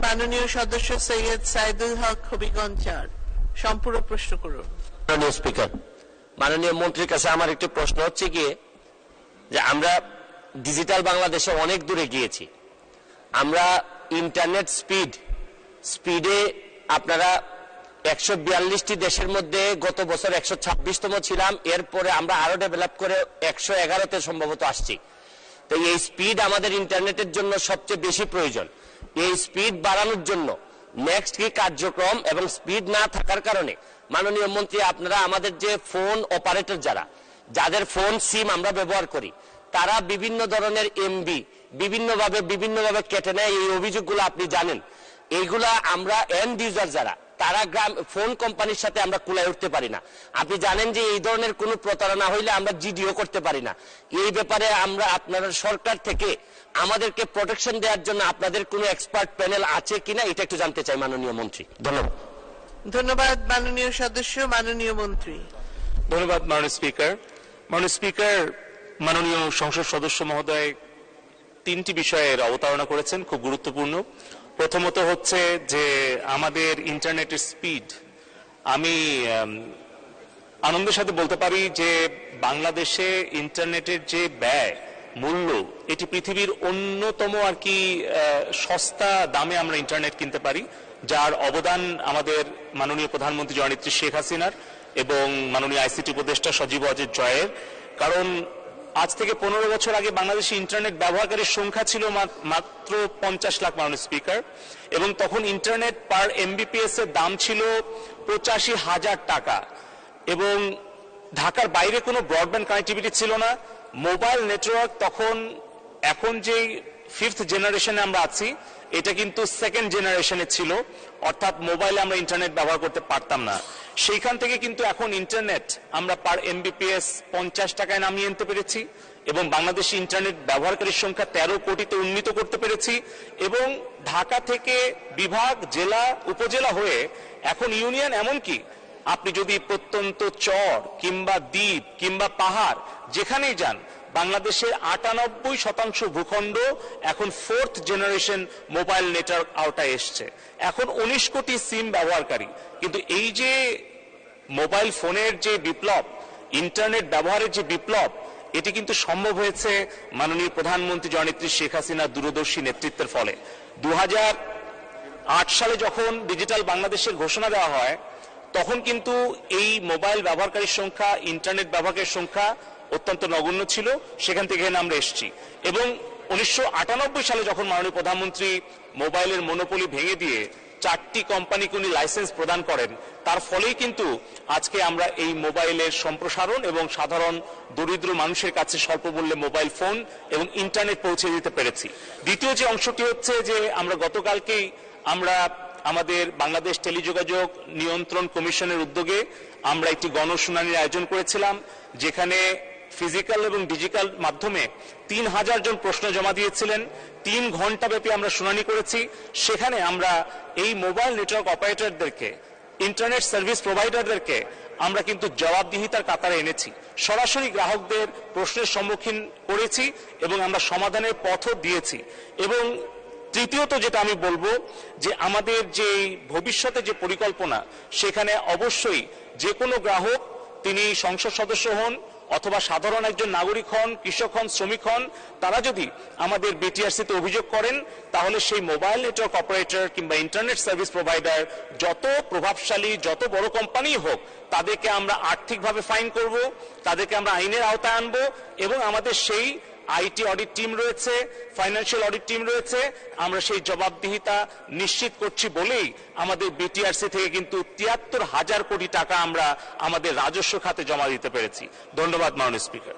মাননীয় সদস্য সৈয়দ সাইদুল হক হবিগঞ্জ ৪ সম্পূর্ণ প্রশ্ন করুন। মাননীয় স্পিকার, মাননীয় মন্ত্রীর কাছে আমার একটি প্রশ্ন হচ্ছে কি যে আমরা ডিজিটাল বাংলাদেশে অনেক দূরে গিয়েছি। আমরা ইন্টারনেট স্পিডে আপনারা 142টি দেশের মধ্যে গত বছর 126তম ছিলাম, এরপরে আমরা আরো ডেভেলপ করে 111তে সম্ভবত আসছি। তো এই স্পিড আমাদের ইন্টারনেটের জন্য সবচেয়ে বেশি প্রয়োজন। এই স্পিড বাড়ানোর জন্য নেক্সট কি কার্যক্রম, এবং স্পিড না থাকার কারণে মাননীয় মন্ত্রী আপনারা আমাদের যে ফোন অপারেটর যাদের ফোন সিম আমরা ব্যবহার করি, তারা বিভিন্ন ধরনের এমবি বিভিন্নভাবে কেটে নেয়। এই অভিযোগগুলো আপনি জানেন। এইগুলা আমরা এন্ড ইউজার তারা ফোন কোম্পানির সাথে আমরা কুলায় উঠতে পারি না। আপনি জানেন যে এই ধরনের কোনো প্রতারণা হইলে আমরা জিডিও করতে পারি না। এই ব্যাপারে আমরা আপনাদের সরকার থেকে আমাদেরকে প্রোটেকশন দেওয়ার জন্য আপনাদের কোনো এক্সপার্ট প্যানেল আছে কিনা এটা একটু জানতে চাই মাননীয় মন্ত্রী। ধন্যবাদ। ধন্যবাদ মাননীয় সদস্য। মাননীয় মন্ত্রী। ধন্যবাদ মাননীয় স্পিকার। মাননীয় স্পিকার, মাননীয় সংসদ সদস্য মহোদয় 3টি বিষয়ের অবতারণা করেছেন, খুব গুরুত্বপূর্ণ। প্রথমত হচ্ছে যে আমাদের ইন্টারনেটের স্পিড। আমি আনন্দের সাথে বলতে পারি যে বাংলাদেশে ইন্টারনেটের যে ব্যয় মূল্য, এটি পৃথিবীর অন্যতম সস্তা দামে আমরা ইন্টারনেট কিনতে পারি, যার অবদান আমাদের মাননীয় প্রধানমন্ত্রী জননেত্রী শেখ হাসিনার এবং মাননীয় আইসিটি উপদেষ্টা সজীব ওয়াজেদ জয়ের। কারণ আজ থেকে 15 বছর আগে বাংলাদেশে ইন্টারনেট ব্যবহারকারীর সংখ্যা ছিল মাত্র 50 লাখ মাননীয় স্পিকার, এবং তখন ইন্টারনেট পার এমবিপিএস এর দাম ছিল 85,000 টাকা, এবং ঢাকার বাইরে কোনো ব্রডব্যান্ড কানেক্টিভিটি ছিল না। মোবাইল নেটওয়ার্ক তখন, এখন যে 5th জেনারেশনে আমরা আছি, এটা কিন্তু 2nd জেনারেশনে ছিল, অর্থাৎ মোবাইলে আমরা ইন্টারনেট ব্যবহার করতে পারতাম না। সেইখান থেকে কিন্তু এখন ইন্টারনেট আমরা পার এমবিপিএস 50 টাকায় নামিয়ে আনতে পেরেছি, এবং বাংলাদেশে ইন্টারনেট ব্যবহারকারীর সংখ্যা 13 কোটিতে উন্নীত করতে পেরেছি, এবং ঢাকা থেকে বিভাগ, জেলা, উপজেলা হয়ে এখন ইউনিয়ন, এমনকি আপনি যদি প্রত্যন্ত চর কিংবা দ্বীপ কিংবা পাহাড় যেখানেই যান, বাংলাদেশের 98% ভূখণ্ড এখন 4th জেনারেশন মোবাইল নেটওয়ার্ক আওতায় এসছে। এখন 19 কোটি সিম ব্যবহারকারী। কিন্তু এই যে মোবাইল ফোনের যে বিপ্লব, ইন্টারনেট ব্যবহারের যে বিপ্লব, এটি কিন্তু সম্ভব হয়েছে মাননীয় প্রধানমন্ত্রী জননেত্রী শেখ হাসিনার দূরদর্শী নেতৃত্বের ফলে। 2008 সালে যখন ডিজিটাল বাংলাদেশের ঘোষণা দেওয়া হয়, তখন কিন্তু এই মোবাইল ব্যবহারকারীর সংখ্যা, ইন্টারনেট ব্যবহারকারীর সংখ্যা অত্যন্ত নগণ্য ছিল। সেখান থেকে আমরা এসেছি, এবং 1998 সালে যখন মাননীয় প্রধানমন্ত্রী মোবাইলের মনোপলি ভেঙে দিয়ে 4টি কোম্পানিকে উনি লাইসেন্স প্রদান করেন, তার ফলেই কিন্তু আজকে আমরা এই মোবাইলের সম্প্রসারণ এবং সাধারণ দরিদ্র মানুষের কাছে স্বল্প মূল্যে মোবাইল ফোন এবং ইন্টারনেট পৌঁছে দিতে পেরেছি। দ্বিতীয় যে অংশটি হচ্ছে যে আমরা গতকালকেই আমাদের বাংলাদেশ টেলিযোগাযোগ নিয়ন্ত্রণ কমিশনের উদ্যোগে আমরা একটি গণশুনানির আয়োজন করেছিলাম, যেখানে ফিজিক্যাল এবং ডিজিটাল মাধ্যমে 3000 জন প্রশ্ন জমা দিয়েছিলেন। 3 ঘন্টা ব্যাপী আমরা শুনানি করেছি। সেখানে আমরা এই মোবাইল নেটওয়ার্ক অপারেটরদেরকে, ইন্টারনেট সার্ভিস প্রোভাইডারদেরকে আমরা কিন্তু জবাবদিহিতার কাতারে এনেছি, সরাসরি গ্রাহকদের প্রশ্নের সম্মুখীন করেছি, এবং আমরা সমাধানের পথও দিয়েছি। এবং তৃতীয়ত যেটা আমি বলবো, যে আমাদের যে ভবিষ্যতে যে পরিকল্পনা, সেখানে অবশ্যই যে কোনো গ্রাহক, তিনি সংসদ সদস্য হন অথবা সাধারণ একজন নাগরিক হন, কৃষক হন, শ্রমিক হন, তারা যদি আমাদের বিটিআরসিতে অভিযোগ করেন, তাহলে সেই মোবাইল নেটওয়ার্ক অপারেটর কিংবা ইন্টারনেট সার্ভিস প্রোভাইডার, যত প্রভাবশালী, যত বড় কোম্পানি হোক, তাদেরকে আমরা আর্থিকভাবে ফাইন করব, তাদেরকে আমরা আইনের আওতায় আনবো, এবং আমাদের সেই আইটি অডিট টিম রয়েছে, ফাইন্যান্সিয়াল অডিট টিম রয়েছে। আমরা সেই জবাবদিহিতা নিশ্চিত করছি বলেই আমাদের বিটিআরসি থেকে কিন্তু 73,000 কোটি টাকা আমরা আমাদের রাজস্ব খাতে জমা দিতে পেরেছি। ধন্যবাদ মাননীয় স্পিকার।